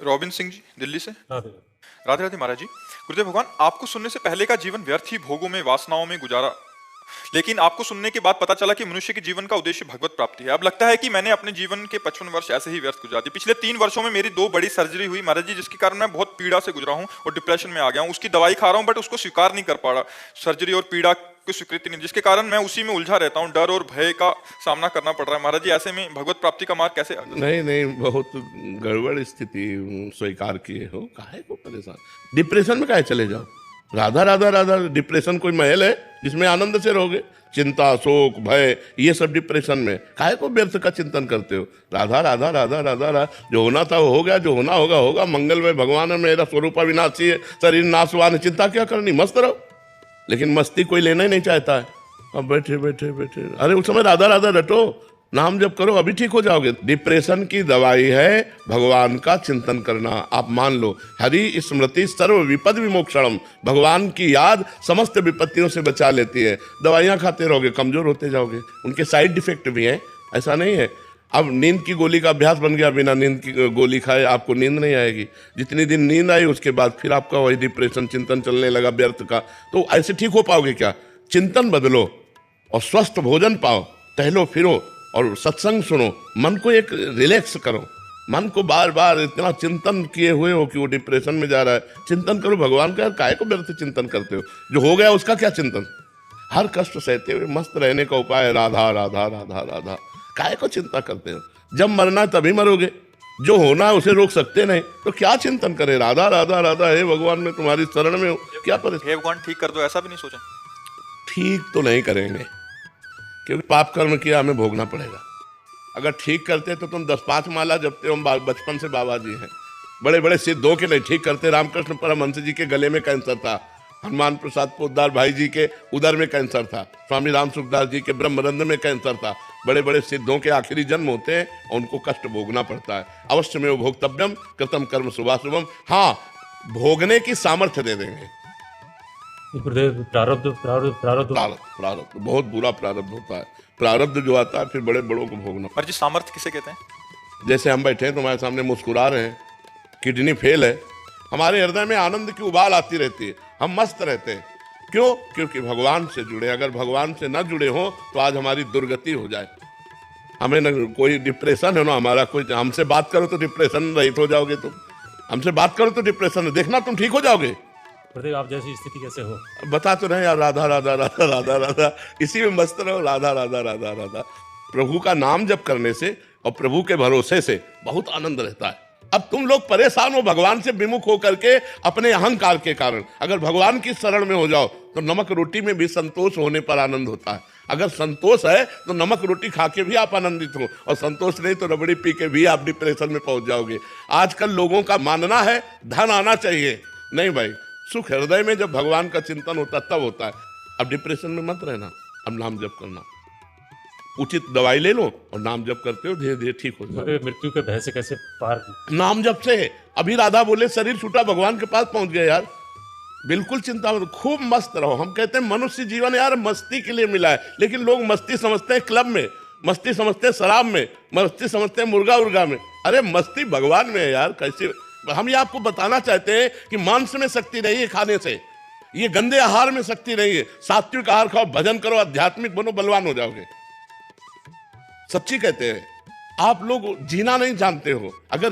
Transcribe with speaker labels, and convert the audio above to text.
Speaker 1: Robin Singh ji, Delhi से।
Speaker 2: राधे।
Speaker 1: राधे राधे महाराज जी। गुरुदेव भगवान, आपको सुनने से पहले का जीवन व्यर्थ ही भोगों में, वासनाओं में गुजारा, लेकिन आपको सुनने के बाद पता चला कि मनुष्य के जीवन का उद्देश्य भगवत प्राप्ति है। अब लगता है कि मैंने अपने जीवन के 55 वर्ष ऐसे ही व्यर्थ गुजार दिए। पिछले 3 वर्षों में मेरी 2 बड़ी सर्जरी हुई महाराज जी, जिसके कारण मैं बहुत पीड़ा से गुजरा हूं और डिप्रेशन में आ गया हूं। उसकी दवाई खा रहा हूं बट उसको स्वीकार नहीं कर पा रहा, सर्जरी और पीड़ा की स्वीकृति नहीं, जिसके कारण मैं उसी में उलझा रहता हूं। डर और भय का सामना करना पड़ रहा है महाराज जी। ऐसे में भगवत प्राप्ति का मार्ग कैसे?
Speaker 3: नहीं नहीं, बहुत गड़बड़ स्थिति स्वीकार किए हो, काहे को परेशान, डिप्रेशन में काहे चले जाओ। राधा राधा राधा, डिप्रेशन कोई महल है जिसमें आनंद से रहोगे? चिंता, शोक, भय, ये सब डिप्रेशन में काहे को व्यर्थ का चिंतन करते हो? राधा राधा राधा राधा राधा, जो होना था वो हो गया, जो होना होगा होगा। मंगल में भगवान है, मेरा स्वरूप अविनाशी है, शरीर नाशवान है, चिंता क्या करनी, मस्त रहो। लेकिन मस्ती कोई लेना ही नहीं चाहता है। अब बैठे बैठे बैठे, अरे उस समय राधा राधा रटो, नाम जप करो, अभी ठीक हो जाओगे। डिप्रेशन की दवाई है भगवान का चिंतन करना। आप मान लो, हरि स्मृति सर्व विपद विमोक्षणम, भगवान की याद समस्त विपत्तियों से बचा लेती है। दवाइयाँ खाते रहोगे, कमजोर होते जाओगे। उनके साइड इफेक्ट भी हैं, ऐसा नहीं है। अब नींद की गोली का अभ्यास बन गया, बिना नींद की गोली खाए आपको नींद नहीं आएगी। जितनी दिन नींद आई उसके बाद फिर आपका वही डिप्रेशन चिंतन चलने लगा व्यर्थ का। तो ऐसे ठीक हो पाओगे क्या? चिंतन बदलो और स्वस्थ भोजन पाओ, टहलो फिरो और सत्संग सुनो, मन को एक रिलैक्स करो। मन को बार बार इतना चिंतन किए हुए हो कि वो डिप्रेशन में जा रहा है, चिंतन करो भगवान का। काहे को व्यर्थ चिंतन करते हो? जो हो गया उसका क्या चिंतन? हर कष्ट सहते हुए मस्त रहने का उपाय है राधा राधा राधा राधा। काहे को चिंता करते हो? जब मरना है तभी मरोगे, जो होना है उसे रोक सकते नहीं, तो क्या चिंतन करे? राधा राधा राधा, हे भगवान मैं तुम्हारी शरण में हूँ, क्या परेशान?
Speaker 1: हे भगवान ठीक कर दो, ऐसा भी नहीं सोचा?
Speaker 3: ठीक तो नहीं करेंगे, क्योंकि पाप कर्म किया हमें भोगना पड़ेगा। अगर ठीक करते तो तुम 10-5 माला जपते हो, हम बचपन से बाबा जी हैं, बड़े बड़े सिद्धों के नहीं ठीक करते। रामकृष्ण परमहंस जी के गले में कैंसर था, हनुमान प्रसाद पोद्दार भाई जी के उदर में कैंसर था, स्वामी राम सुखदास जी के ब्रह्मरंध्र में कैंसर था। बड़े बड़े सिद्धों के आखिरी जन्म होते हैं और उनको कष्ट भोगना पड़ता है। अवश्य में वो भोक्तव्यम कृतम कर्म शुभाशुभम, हाँ भोगने की सामर्थ्य दे देंगे।
Speaker 2: गुरुदेव, प्रारब्ध प्रारब्ध प्रारब्ध
Speaker 3: प्रारब्ध बहुत बुरा प्रारब्ध होता है। प्रारब्ध जो आता है फिर बड़े बड़ों को भोगना।
Speaker 1: पर जी सामर्थ्य किसे कहते हैं?
Speaker 3: जैसे हम बैठे हैं तुम्हारे सामने मुस्कुरा रहे हैं, किडनी फेल है, हमारे हृदय में आनंद की उबाल आती रहती है, हम मस्त रहते हैं। क्यों? क्योंकि भगवान से जुड़े। अगर भगवान से न जुड़े हो तो आज हमारी दुर्गति हो जाए। हमें न कोई डिप्रेशन है ना हमारा, कोई हमसे बात करो तो डिप्रेशन रहित हो जाओगे तुम। हमसे बात करो तो डिप्रेशन देखना तुम ठीक हो जाओगे।
Speaker 2: गुरुदेव, आप जैसी स्थिति कैसे हो?
Speaker 3: बता तो रहे यार, राधा राधा राधा राधा राधा, इसी में मस्त रहो, राधा राधा राधा राधा। प्रभु का नाम जप करने से और प्रभु के भरोसे से बहुत आनंद रहता है। अब तुम लोग परेशान हो भगवान से विमुख होकर के अपने अहंकार के कारण। अगर भगवान की शरण में हो जाओ तो नमक रोटी में भी संतोष होने पर आनंद होता है। अगर संतोष है तो नमक रोटी खा के भी आप आनंदित हो, और संतोष नहीं तो रबड़ी पी के भी आप डिप्रेशन में पहुंच जाओगे। आजकल लोगों का मानना है धन आना चाहिए। नहीं भाई, सुख हृदय में जब भगवान का चिंतन होता है तब होता है। अब डिप्रेशन में मत रहना, अब नाम जप करना, उचित दवाई ले लो और नाम जप करते हो, धीरे धीरे ठीक हो जाए।
Speaker 2: मृत्यु के भय से कैसे पार?
Speaker 3: नाम जप से। अभी राधा बोले शरीर छूटा, भगवान के पास पहुंच गए यार। बिल्कुल चिंता मत, खूब मस्त रहो। हम कहते हैं मनुष्य जीवन यार मस्ती के लिए मिला है, लेकिन लोग मस्ती समझते हैं क्लब में, मस्ती समझते हैं शराब में, मस्ती समझते हैं मुर्गा उर्गा में। अरे मस्ती भगवान में है यार। कैसे? हम ये आपको बताना चाहते हैं कि मांस में शक्ति नहीं है खाने से, ये गंदे आहार में शक्ति नहीं है। सात्विक आहार खाओ, भजन करो, आध्यात्मिक बनो, बलवान हो जाओगे। सच्ची कहते हैं, आप लोग जीना नहीं जानते हो। अगर